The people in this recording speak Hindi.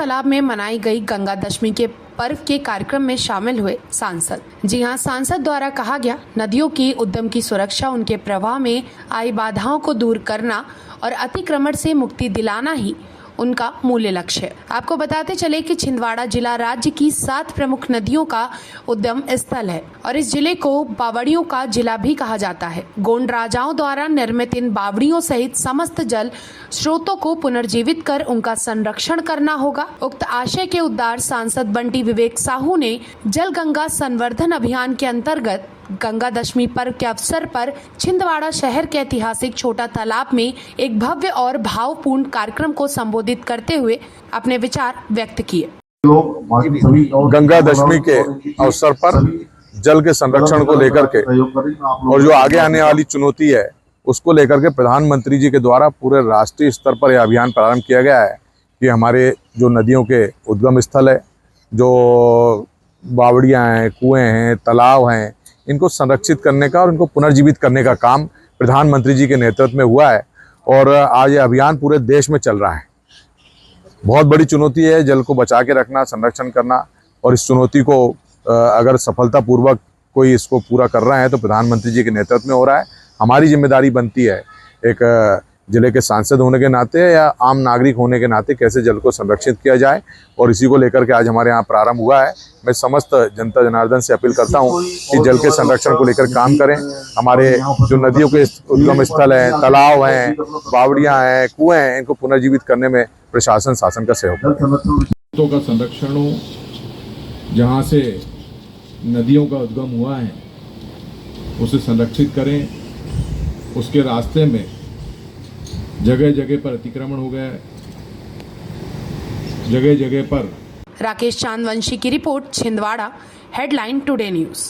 तालाब में मनाई गई गंगा दशमी के पर्व के कार्यक्रम में शामिल हुए सांसद। जी हां, सांसद द्वारा कहा गया, नदियों की उद्गम की सुरक्षा, उनके प्रवाह में आई बाधाओं को दूर करना और अतिक्रमण से मुक्ति दिलाना ही उनका मूल लक्ष्य है। आपको बताते चले कि छिंदवाड़ा जिला राज्य की 7 प्रमुख नदियों का उद्गम स्थल है और इस जिले को बावड़ियों का जिला भी कहा जाता है। गोंड राजाओं द्वारा निर्मित इन बावड़ियों सहित समस्त जल स्रोतों को पुनर्जीवित कर उनका संरक्षण करना होगा। उक्त आशय के उद्गार सांसद बंटी विवेक साहू ने जल गंगा संवर्धन अभियान के अंतर्गत गंगा दशमी पर्व के अवसर पर छिंदवाड़ा शहर के ऐतिहासिक छोटा तालाब में एक भव्य और भावपूर्ण कार्यक्रम को संबोधित करते हुए अपने विचार व्यक्त किए। गंगा दशमी के अवसर पर जल के संरक्षण को लेकर के और जो आगे आने वाली चुनौती है उसको लेकर के प्रधानमंत्री जी के द्वारा पूरे राष्ट्रीय स्तर पर यह अभियान प्रारंभ किया गया है कि हमारे जो नदियों के उद्गम स्थल है, जो बावड़ियाँ हैं, कुएं हैं, तालाब हैं, इनको संरक्षित करने का और इनको पुनर्जीवित करने का काम प्रधानमंत्री जी के नेतृत्व में हुआ है और आज ये अभियान पूरे देश में चल रहा है। बहुत बड़ी चुनौती है जल को बचा के रखना, संरक्षण करना, और इस चुनौती को अगर सफलतापूर्वक कोई इसको पूरा कर रहा है तो प्रधानमंत्री जी के नेतृत्व में हो रहा है। हमारी जिम्मेदारी बनती है एक जिले के सांसद होने के नाते या आम नागरिक होने के नाते कैसे जल को संरक्षित किया जाए, और इसी को लेकर के आज हमारे यहाँ प्रारंभ हुआ है। मैं समस्त जनता जनार्दन से अपील करता हूँ कि जल के संरक्षण को लेकर काम करें। हमारे जो नदियों के उद्गम स्थल हैं, तालाब हैं, बावड़ियाँ हैं, कुएं हैं, इनको पुनर्जीवित करने में प्रशासन शासन का सहयोग करें। का संरक्षण हो, जहाँ से नदियों का उद्गम हुआ है उसे संरक्षित करें। उसके रास्ते में जगह जगह पर अतिक्रमण हो गया है, जगह जगह पर। राकेश चांदवंशी की report, Chhindwara, headline today news.